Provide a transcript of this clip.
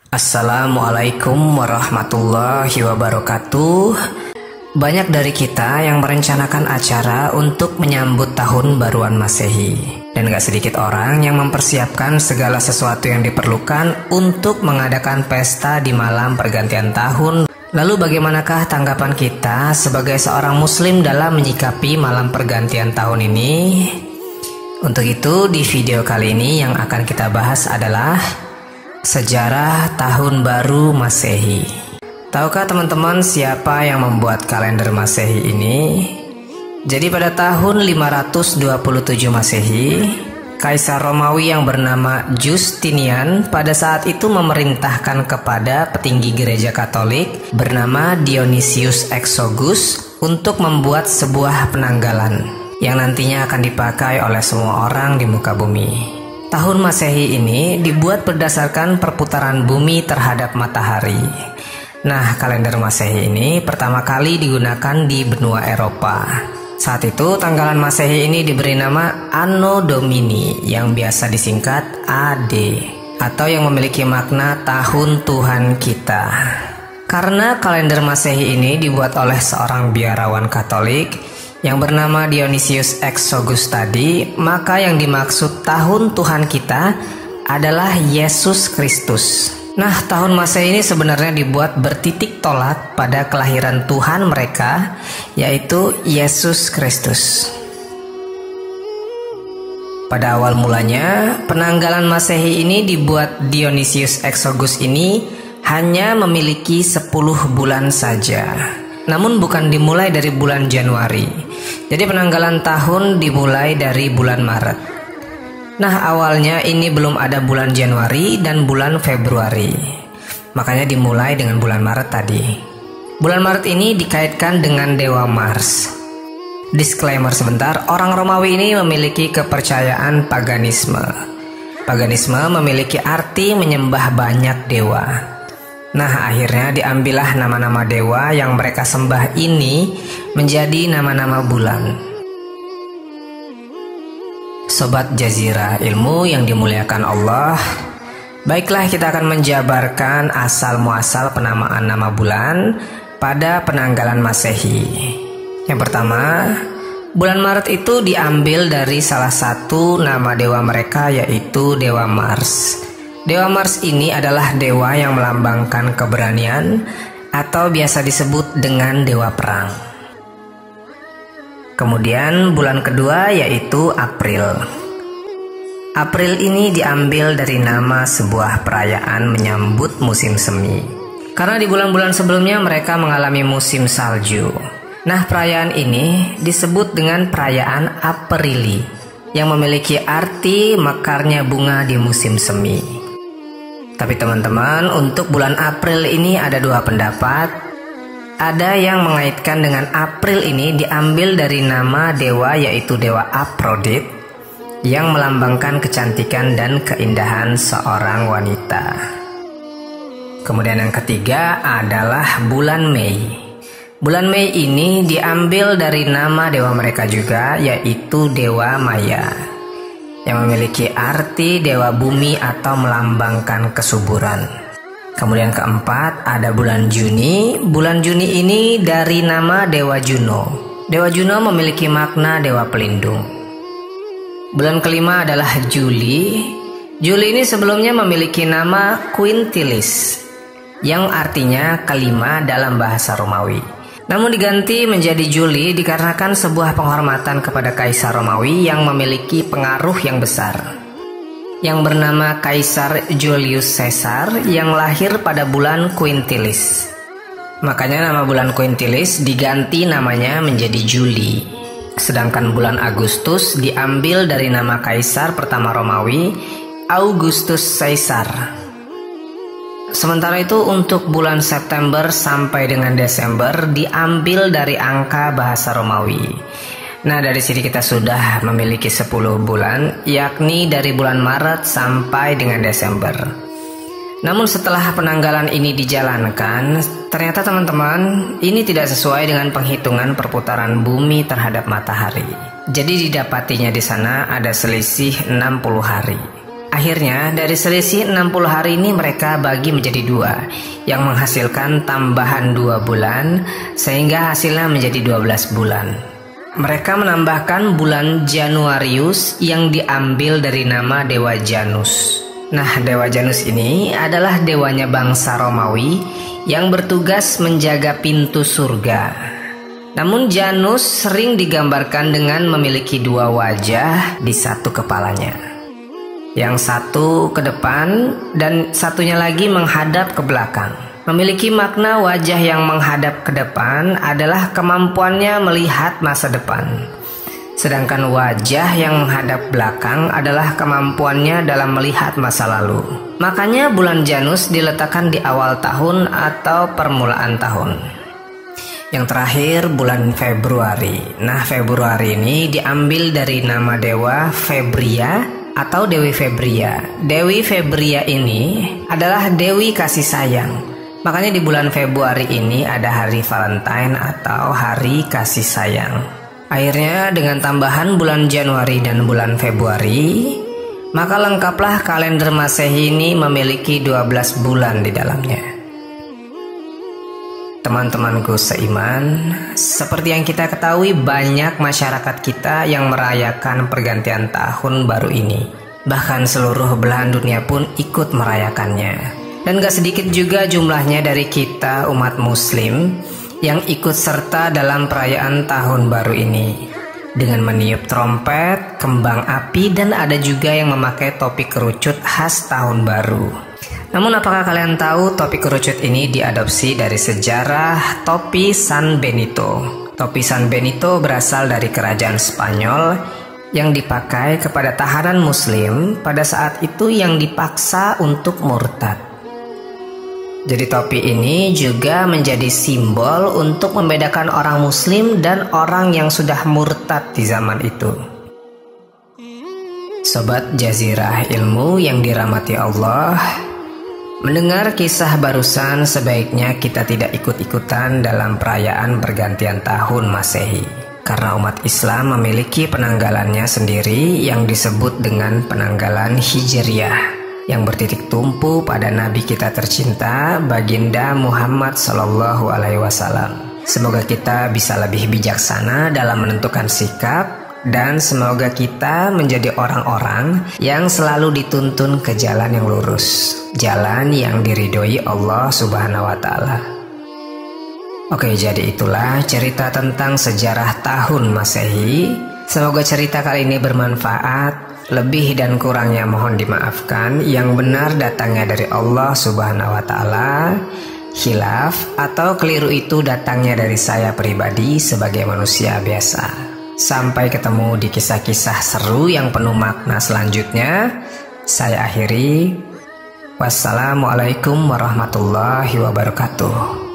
Assalamualaikum warahmatullahi wabarakatuh. Banyak dari kita yang merencanakan acara untuk menyambut tahun baruan Masehi. Dan gak sedikit orang yang mempersiapkan segala sesuatu yang diperlukan untuk mengadakan pesta di malam pergantian tahun. Lalu bagaimanakah tanggapan kita sebagai seorang muslim dalam menyikapi malam pergantian tahun ini? Untuk itu di video kali ini yang akan kita bahas adalah sejarah Tahun Baru Masehi. Tahukah teman-teman siapa yang membuat kalender Masehi ini? Jadi pada tahun 527 Masehi, Kaisar Romawi yang bernama Justinian pada saat itu memerintahkan kepada petinggi gereja Katolik bernama Dionysius Exogus untuk membuat sebuah penanggalan yang nantinya akan dipakai oleh semua orang di muka bumi. Tahun Masehi ini dibuat berdasarkan perputaran bumi terhadap matahari. Nah, kalender Masehi ini pertama kali digunakan di benua Eropa. Saat itu tanggalan Masehi ini diberi nama Anno Domini yang biasa disingkat AD atau yang memiliki makna tahun Tuhan kita. Karena kalender Masehi ini dibuat oleh seorang biarawan Katolik yang bernama Dionysius Exogus tadi, maka yang dimaksud tahun Tuhan kita adalah Yesus Kristus. Nah, tahun Masehi ini sebenarnya dibuat bertitik tolak pada kelahiran Tuhan mereka, yaitu Yesus Kristus. Pada awal mulanya, penanggalan Masehi ini dibuat Dionysius Exogus ini hanya memiliki 10 bulan saja. Namun bukan dimulai dari bulan Januari. Jadi penanggalan tahun dimulai dari bulan Maret. Nah, awalnya ini belum ada bulan Januari dan bulan Februari. Makanya dimulai dengan bulan Maret tadi. Bulan Maret ini dikaitkan dengan dewa Mars. Disclaimer sebentar, orang Romawi ini memiliki kepercayaan paganisme. Paganisme memiliki arti menyembah banyak dewa. Nah, akhirnya diambillah nama-nama dewa yang mereka sembah ini menjadi nama-nama bulan. Sobat Jazirah Ilmu yang dimuliakan Allah, baiklah kita akan menjabarkan asal-muasal penamaan nama bulan pada penanggalan Masehi. Yang pertama, bulan Maret itu diambil dari salah satu nama dewa mereka, yaitu dewa Mars. Dewa Mars ini adalah dewa yang melambangkan keberanian atau biasa disebut dengan dewa perang. Kemudian bulan kedua yaitu April. April ini diambil dari nama sebuah perayaan menyambut musim semi. Karena di bulan-bulan sebelumnya mereka mengalami musim salju. Nah, perayaan ini disebut dengan perayaan Aprili yang memiliki arti mekarnya bunga di musim semi. Tapi teman-teman, untuk bulan April ini ada dua pendapat. Ada yang mengaitkan dengan April ini diambil dari nama dewa, yaitu dewa Aphrodite, yang melambangkan kecantikan dan keindahan seorang wanita. Kemudian yang ketiga adalah bulan Mei. Bulan Mei ini diambil dari nama dewa mereka juga, yaitu dewa Maya, yang memiliki arti dewa bumi atau melambangkan kesuburan. Kemudian keempat ada bulan Juni. Bulan Juni ini dari nama dewa Juno. Dewa Juno memiliki makna dewa pelindung. Bulan kelima adalah Juli. Juli ini sebelumnya memiliki nama Quintilis, yang artinya kelima dalam bahasa Romawi. Namun diganti menjadi Juli dikarenakan sebuah penghormatan kepada Kaisar Romawi yang memiliki pengaruh yang besar, yang bernama Kaisar Julius Caesar yang lahir pada bulan Quintilis. Makanya nama bulan Quintilis diganti namanya menjadi Juli. Sedangkan bulan Agustus diambil dari nama Kaisar pertama Romawi, Augustus Caesar. Sementara itu untuk bulan September sampai dengan Desember diambil dari angka bahasa Romawi. Nah, dari sini kita sudah memiliki 10 bulan, yakni dari bulan Maret sampai dengan Desember. Namun setelah penanggalan ini dijalankan, ternyata teman-teman, ini tidak sesuai dengan penghitungan perputaran bumi terhadap matahari. Jadi didapatinya di sana ada selisih 60 hari. Akhirnya dari selisih 60 hari ini mereka bagi menjadi 2, yang menghasilkan tambahan 2 bulan sehingga hasilnya menjadi 12 bulan. Mereka menambahkan bulan Januarius yang diambil dari nama dewa Janus. Nah, dewa Janus ini adalah dewanya bangsa Romawi yang bertugas menjaga pintu surga. Namun Janus sering digambarkan dengan memiliki 2 wajah di satu kepalanya. Yang satu ke depan dan satunya lagi menghadap ke belakang. Memiliki makna wajah yang menghadap ke depan adalah kemampuannya melihat masa depan. Sedangkan wajah yang menghadap belakang adalah kemampuannya dalam melihat masa lalu. Makanya bulan Janus diletakkan di awal tahun atau permulaan tahun. Yang terakhir bulan Februari. Nah, Februari ini diambil dari nama dewa Febria atau Dewi Febria. Dewi Febria ini adalah dewi kasih sayang. Makanya di bulan Februari ini ada hari Valentine atau hari kasih sayang. Akhirnya dengan tambahan bulan Januari dan bulan Februari, maka lengkaplah kalender Masehi ini memiliki 12 bulan di dalamnya. Teman-temanku seiman, seperti yang kita ketahui banyak masyarakat kita yang merayakan pergantian tahun baru ini. Bahkan seluruh belahan dunia pun ikut merayakannya. Dan gak sedikit juga jumlahnya dari kita umat muslim yang ikut serta dalam perayaan tahun baru ini. Dengan meniup trompet, kembang api, dan ada juga yang memakai topi kerucut khas tahun baru. Namun apakah kalian tahu topi kerucut ini diadopsi dari sejarah topi San Benito? Topi San Benito berasal dari kerajaan Spanyol yang dipakai kepada tahanan muslim pada saat itu yang dipaksa untuk murtad. Jadi topi ini juga menjadi simbol untuk membedakan orang muslim dan orang yang sudah murtad di zaman itu. Sobat Jazirah Ilmu yang dirahmati Allah, mendengar kisah barusan sebaiknya kita tidak ikut-ikutan dalam perayaan pergantian tahun Masehi. Karena umat Islam memiliki penanggalannya sendiri yang disebut dengan penanggalan Hijriyah, yang bertitik tumpu pada Nabi kita tercinta Baginda Muhammad SAW. Semoga kita bisa lebih bijaksana dalam menentukan sikap, dan semoga kita menjadi orang-orang yang selalu dituntun ke jalan yang lurus, jalan yang diridhoi Allah Subhanahu wa Ta'ala. Oke, jadi itulah cerita tentang sejarah tahun Masehi. Semoga cerita kali ini bermanfaat. Lebih dan kurangnya mohon dimaafkan. Yang benar datangnya dari Allah Subhanahu wa Ta'ala. Khilaf atau keliru itu datangnya dari saya pribadi sebagai manusia biasa. Sampai ketemu di kisah-kisah seru yang penuh makna selanjutnya. Saya akhiri. Wassalamualaikum warahmatullahi wabarakatuh.